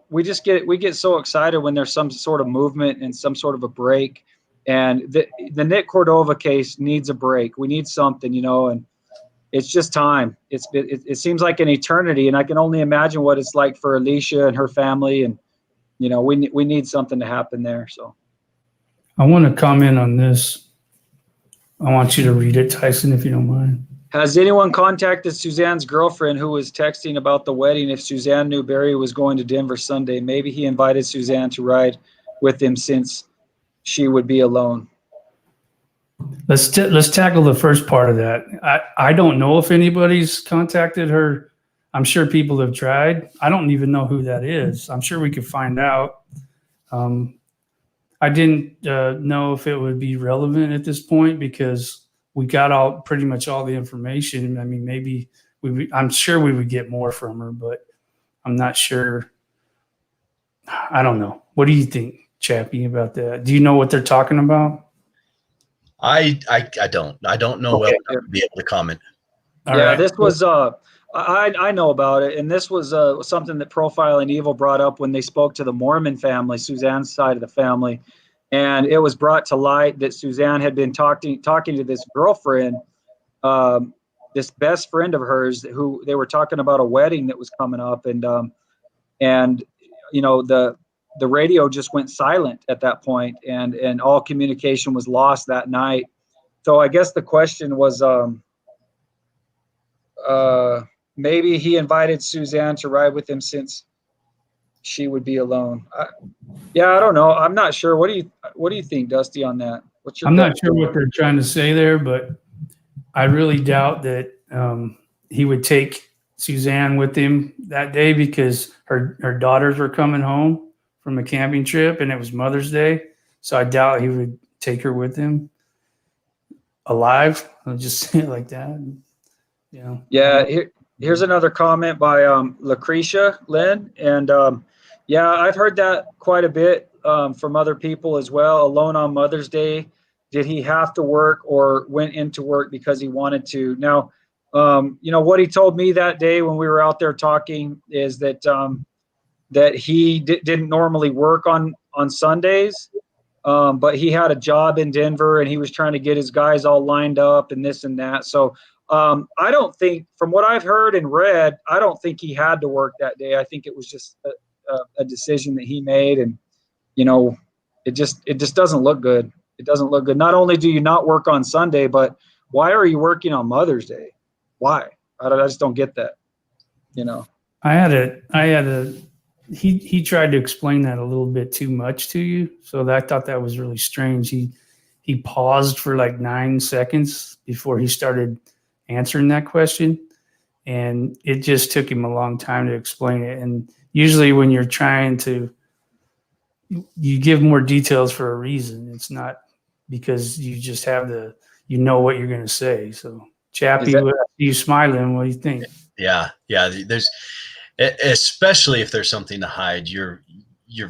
we get so excited when there's some sort of movement and some sort of a break. And the Nick Cordova case needs a break. We need something, and it's just time. It seems like an eternity, and I can only imagine what it's like for Alicia and her family. And we need something to happen there. So I want to comment on this. I want you to read it, Tyson, if you don't mind. Has anyone contacted Suzanne's girlfriend who was texting about the wedding if Suzanne knew Barry was going to Denver Sunday? Maybe he invited Suzanne to ride with him since she would be alone. Let's tackle the first part of that. I don't know if anybody's contacted her. I'm sure people have tried. I don't even know who that is. I'm sure we could find out. I didn't know if it would be relevant at this point because we got pretty much all the information. I mean, maybe I'm sure we would get more from her, but I'm not sure. I don't know. What do you think, Chappie, about that? Do you know what they're talking about? I don't know well enough to be able to comment. All right. This was I know about it, and this was something that Profiling Evil brought up when they spoke to the Mormon family, Suzanne's side of the family, and it was brought to light that Suzanne had been talking to this girlfriend, this best friend of hers, who they were talking about a wedding that was coming up, and the radio just went silent at that point, and all communication was lost that night. So I guess the question was, maybe he invited Suzanne to ride with him since she would be alone. I don't know. I'm not sure. What do you think, Dusty, on that? I'm not sure what they're trying to say there, but I really doubt that he would take Suzanne with him that day because her daughters were coming home from a camping trip and it was Mother's Day. So I doubt he would take her with him alive. I'll just say it like that. Yeah. Here's another comment by Lucretia Lynn. And I've heard that quite a bit from other people as well. Alone on Mother's Day. Did he have to work or went into work because he wanted to? Now, what he told me that day when we were out there talking is that that he didn't normally work on Sundays. but he had a job in Denver and he was trying to get his guys all lined up and this and that. So I don't think, from what I've heard and read, I don't think he had to work that day. I think it was just a decision that he made, and it just doesn't look good. It doesn't look good. Not only do you not work on Sunday, but why are you working on Mother's Day? Why? I just don't get that. He tried to explain that a little bit too much to you. So I thought that was really strange. He paused for like 9 seconds before he started answering that question. And it just took him a long time to explain it. And usually when you're trying to, you give more details for a reason. It's not because you just have what you're going to say. So Chappie, you smiling. What do you think? Yeah. There's, especially if there's something to hide, you're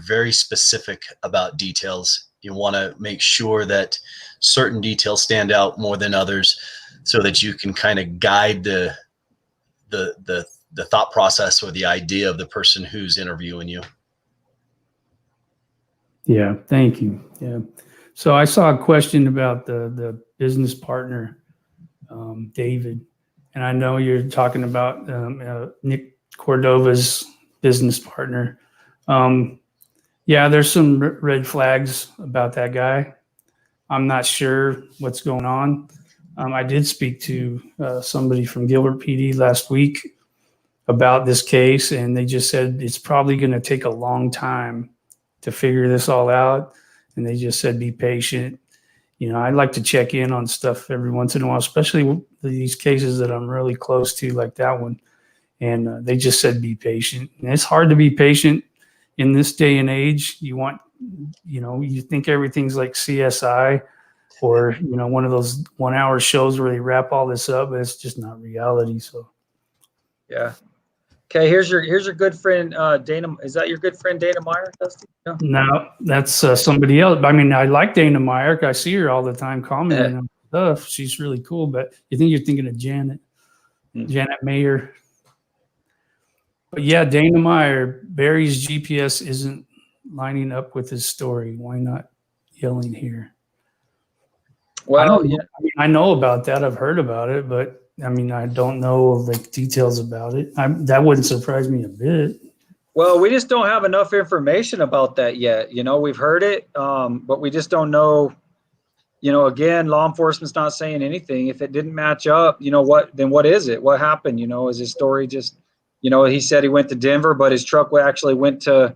very specific about details. You want to make sure that certain details stand out more than others, so that you can kind of guide the thought process or the idea of the person who's interviewing you. Yeah, thank you. Yeah. So I saw a question about the business partner, David, and I know you're talking about Nick Cordova's business partner. Yeah, there's some red flags about that guy. I'm not sure what's going on. I did speak to somebody from Gilbert PD last week about this case, and they just said it's probably going to take a long time to figure this all out. And they just said, be patient. I like to check in on stuff every once in a while, especially these cases that I'm really close to, like that one. And they just said, be patient. And it's hard to be patient in this day and age. You think everything's like CSI or, one of those 1 hour shows where they wrap all this up, but it's just not reality. So, yeah. Okay. Here's your good friend, Dana. Is that your good friend, Dana Meyer, Dusty? No, that's somebody else. I mean, I like Dana Meyer. I see her all the time commenting on stuff. She's really cool, but you're thinking of Janet Mayer. But yeah, Dana Meyer, Barry's GPS isn't lining up with his story. Why not yelling here? Well, I know about that. I've heard about it, but I don't know the details about it. That wouldn't surprise me a bit. Well, we just don't have enough information about that yet. We've heard it, but we just don't know. Again, law enforcement's not saying anything. If it didn't match up, then what is it? What happened? Is his story just, he said he went to Denver, but his truck actually went to,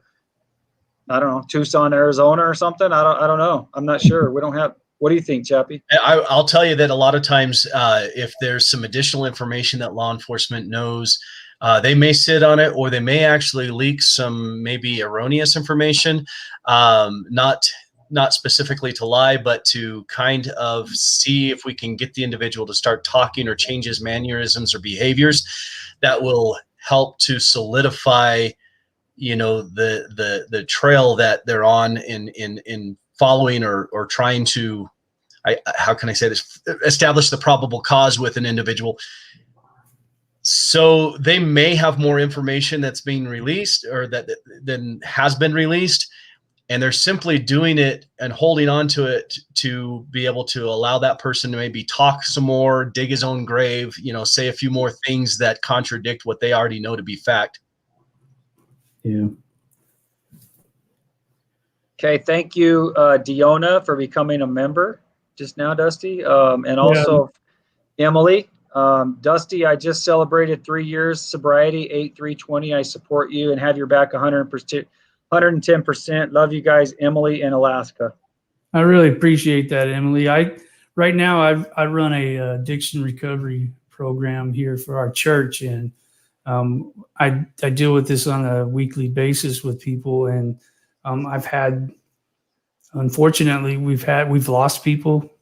I don't know, Tucson, Arizona or something. I don't know. I'm not sure. We don't have. What do you think, Chappie? I'll tell you that a lot of times, if there's some additional information that law enforcement knows, they may sit on it, or they may actually leak some maybe erroneous information, not specifically to lie, but to kind of see if we can get the individual to start talking or change his mannerisms or behaviors that will help to solidify, the trail that they're on in following or trying to, how can I say this, establish the probable cause with an individual. So they may have more information that's being released or than has been released, and they're simply doing it and holding on to it to be able to allow that person to maybe talk some more, dig his own grave, say a few more things that contradict what they already know to be fact. Yeah. Okay, thank you, Diona, for becoming a member just now, Dusty, and also Emily. Dusty, I just celebrated 3 years sobriety, 8/3/20. I support you and have your back 110%. Love you guys, Emily in Alaska. I really appreciate that, Emily. Right now I run a addiction recovery program here for our church, and I deal with this on a weekly basis with people, and unfortunately, we've lost people,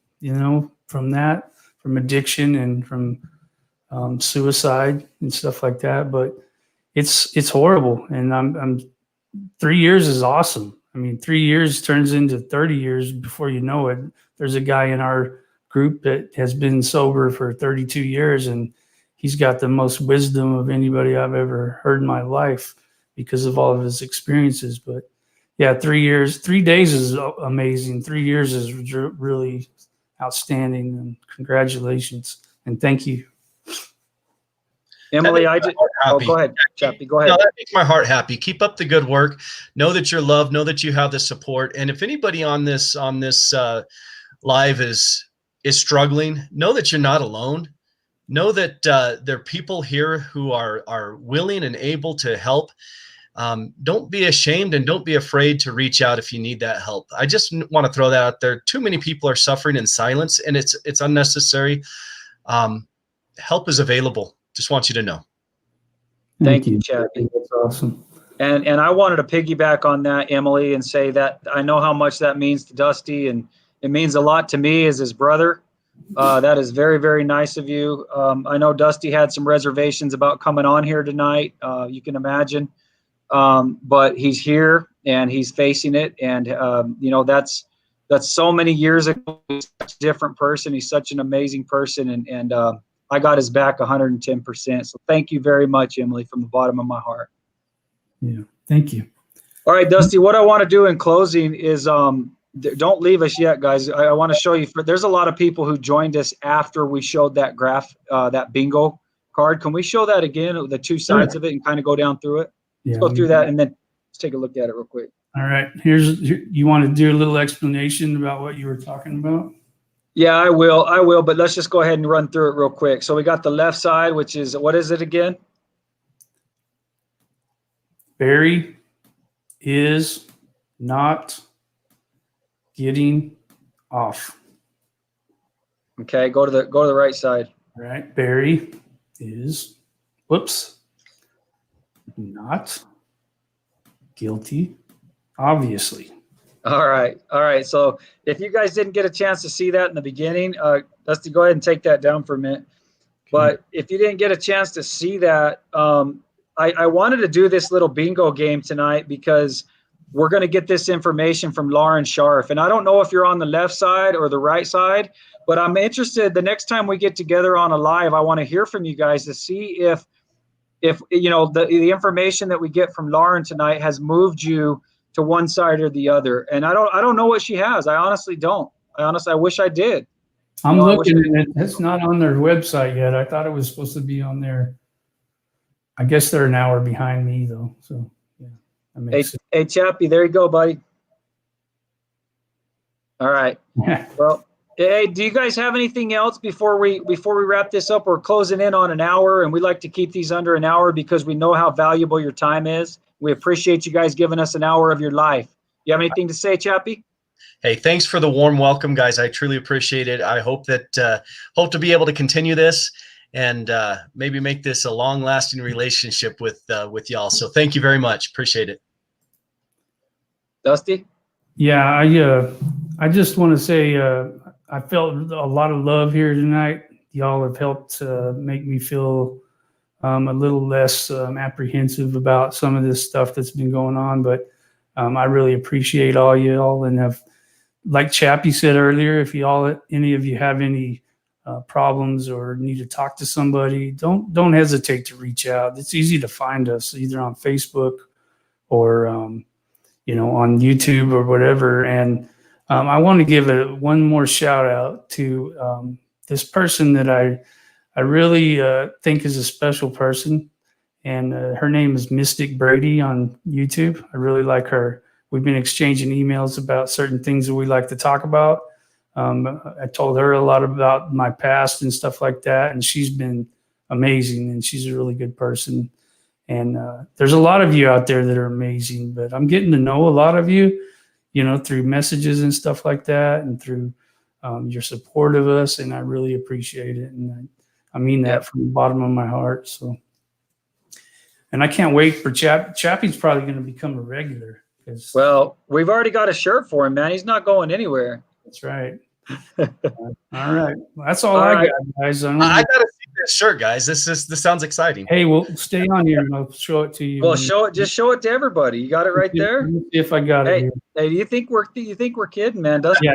from addiction and from suicide and stuff like that. But it's horrible, and 3 years is awesome. 3 years turns into 30 years before you know it. There's a guy in our group that has been sober for 32 years, and he's got the most wisdom of anybody I've ever heard in my life because of all of his experiences. But Yeah, 3 years, 3 days is amazing. 3 years is really outstanding, and congratulations and thank you. Emily, I just Happy. go ahead, Chappie, go ahead. No, that makes my heart happy. Keep up the good work. Know that you're loved. Know that you have the support. And if anybody on this live is struggling, know that you're not alone. Know that there are people here who are willing and able to help. Don't be ashamed and don't be afraid to reach out if you need that help. I just want to throw that out there. Too many people are suffering in silence, and it's unnecessary. Help is available. Just want you to know. Thank you, Chappie. That's awesome. And I wanted to piggyback on that, Emily, and say that I know how much that means to Dusty, and it means a lot to me as his brother. That is very, very nice of you. I know Dusty had some reservations about coming on here tonight. You can imagine. But he's here and he's facing it. And, you know, that's so many years ago. He's such a different person. He's such an amazing person. And I got his back 110%. So thank you very much, Emily, from the bottom of my heart. Yeah, thank you. All right, Dusty, what I want to do in closing is don't leave us yet, guys. I want to show you. There's a lot of people who joined us after we showed that graph, that bingo card. Can we show that again, the two sides of it, and kind of go down through it? Yeah, Let's go through that, and then let's take a look at it real quick. All right. You want to do a little explanation about what you were talking about? Yeah, I will, but let's just go ahead and run through it real quick. So we got the left side, which is, what is it again? Barry is not getting off. Okay, go to the right side. All right. Barry is, not guilty, obviously. All right. So if you guys didn't get a chance to see that in the beginning, Dusty, go ahead and take that down for a minute. But if you didn't get a chance to see that, I wanted to do this little bingo game tonight because we're going to get this information from Lauren Scharf. And I don't know if you're on the left side or the right side, but I'm interested the next time we get together on a live, I want to hear from you guys to see if you know, the information that we get from Lauren tonight has moved you to one side or the other. And I don't know what she has. I honestly don't. I wish I did. I'm looking at it. It's not on their website yet. I thought it was supposed to be on there. I guess they're an hour behind me though. So yeah. That makes sense. Hey, Chappie, there you go, buddy. All right. Well, hey, do you guys have anything else before we wrap this up? We're closing in on an hour, and we like to keep these under an hour because we know how valuable your time is. We appreciate you guys giving us an hour of your life. You have anything to say, Chappie? Hey, thanks for the warm welcome, guys. I truly appreciate it. I hope to be able to continue this and maybe make this a long-lasting relationship with y'all. So thank you very much. Appreciate it. Dusty? Yeah, I just want to say I felt a lot of love here tonight. Y'all have helped make me feel a little less apprehensive about some of this stuff that's been going on. But I really appreciate all y'all, and have, like Chappie said earlier, if any of you have any problems or need to talk to somebody, don't hesitate to reach out. It's easy to find us either on Facebook or you know, on YouTube or whatever. And I want to give one more shout out to this person that I really think is a special person. And her name is Mystic Brady on YouTube. I really like her. We've been exchanging emails about certain things that we like to talk about. I told her a lot about my past and stuff like that. And she's been amazing, and she's a really good person. And there's a lot of you out there that are amazing, but I'm getting to know a lot of you, you know, through messages and stuff like that, and through your support of us. And I really appreciate it. And I mean that from the bottom of my heart. So, and I can't wait for Chappie's probably going to become a regular. Well, we've already got a shirt for him, man. He's not going anywhere. That's right. All right. Well, that's all I got, guys. I got to see this shirt, guys. This sounds exciting. Hey, we'll stay on here and I'll show it to you. Well, just show it to everybody. You got it right there. Let me see if I got it here. Hey, do you think we're kidding, man? Yeah.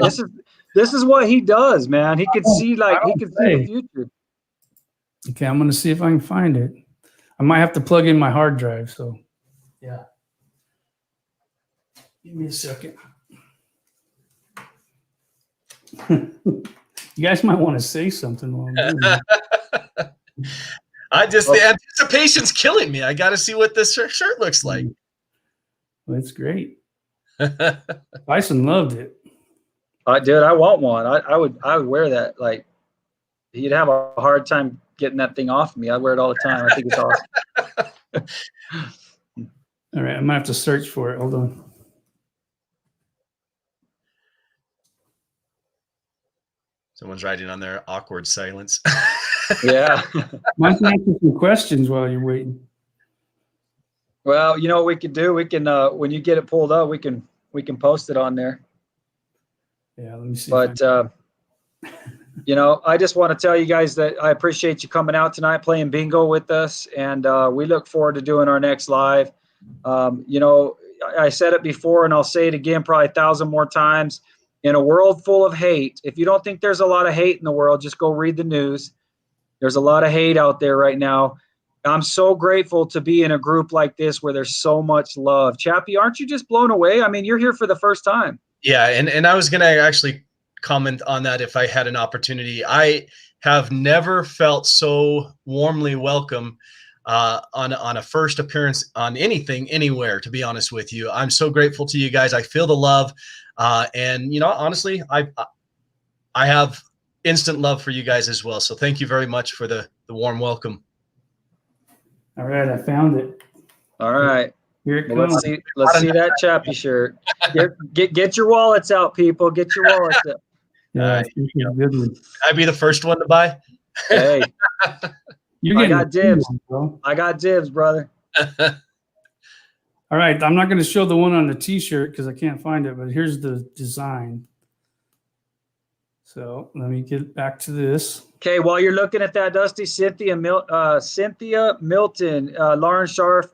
This is what he does, man. He could see the future. Okay, I'm gonna see if I can find it. I might have to plug in my hard drive. So, yeah. Give me a second. You guys might want to say something while I'm doing that. The anticipation's killing me. I got to see what this shirt looks like. Well, it's great. Tyson loved it. Dude, I want one. I would wear that. Like, he'd have a hard time getting that thing off me. I wear it all the time. I think it's awesome. All right, I'm gonna have to search for it. Hold on. Someone's writing on their awkward silence. Yeah. Might answer some questions while you're waiting. Well, you know what we could do? We can when you get it pulled up, we can post it on there. Yeah, let me see. But you know, I just want to tell you guys that I appreciate you coming out tonight, playing bingo with us, and we look forward to doing our next live. You know, I said it before, and I'll say it again probably 1,000 more times. In a world full of hate, if you don't think there's a lot of hate in the world, just go read the news. There's a lot of hate out there right now. I'm so grateful to be in a group like this where there's so much love. Chappie, aren't you just blown away? I mean, you're here for the first time. Yeah, and I was going to actually comment on that if I had an opportunity. I have never felt so warmly welcome on a first appearance on anything, anywhere, to be honest with you. I'm so grateful to you guys. I feel the love. And, you know, honestly, I have instant love for you guys as well. So thank you very much for the warm welcome. All right, I found it. All right. Here it Well, comes. let's see that Chappie shirt. Get your wallets out, people. Get your wallets out. Yeah, this is a good one. I'd be the first one to buy. Hey, You're I getting got a free dibs. one, bro. I got dibs, brother. All right, I'm not going to show the one on the T-shirt because I can't find it, but here's the design. So let me get back to this. Okay, while you're looking at that, Dusty, Cynthia Milton, Lauren Scharf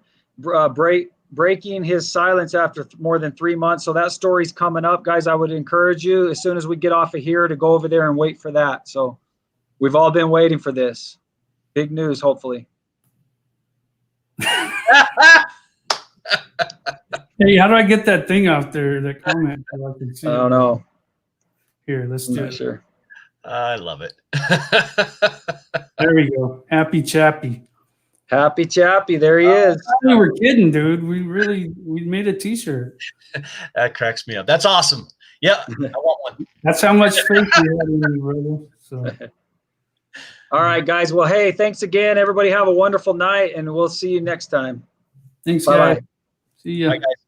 breaking his silence after more than 3 months. So that story's coming up, guys. I would encourage you as soon as we get off of here to go over there and wait for that. So we've all been waiting for this. Big news, hopefully. Hey, how do I get that thing off there? That comment so I can see I it? don't know. Here, let's I'm do not it. sure. I love it. There we go. Happy Chappie. Happy Chappie, there he is. We were kidding, dude. We made a T-shirt. That cracks me up. That's awesome. Yeah, I want one. That's how much faith you had in me, brother. So, All right, guys. Well, hey, thanks again. Everybody have a wonderful night, and we'll see you next time. thanks, Bye-bye. guys. See ya. Bye, guys.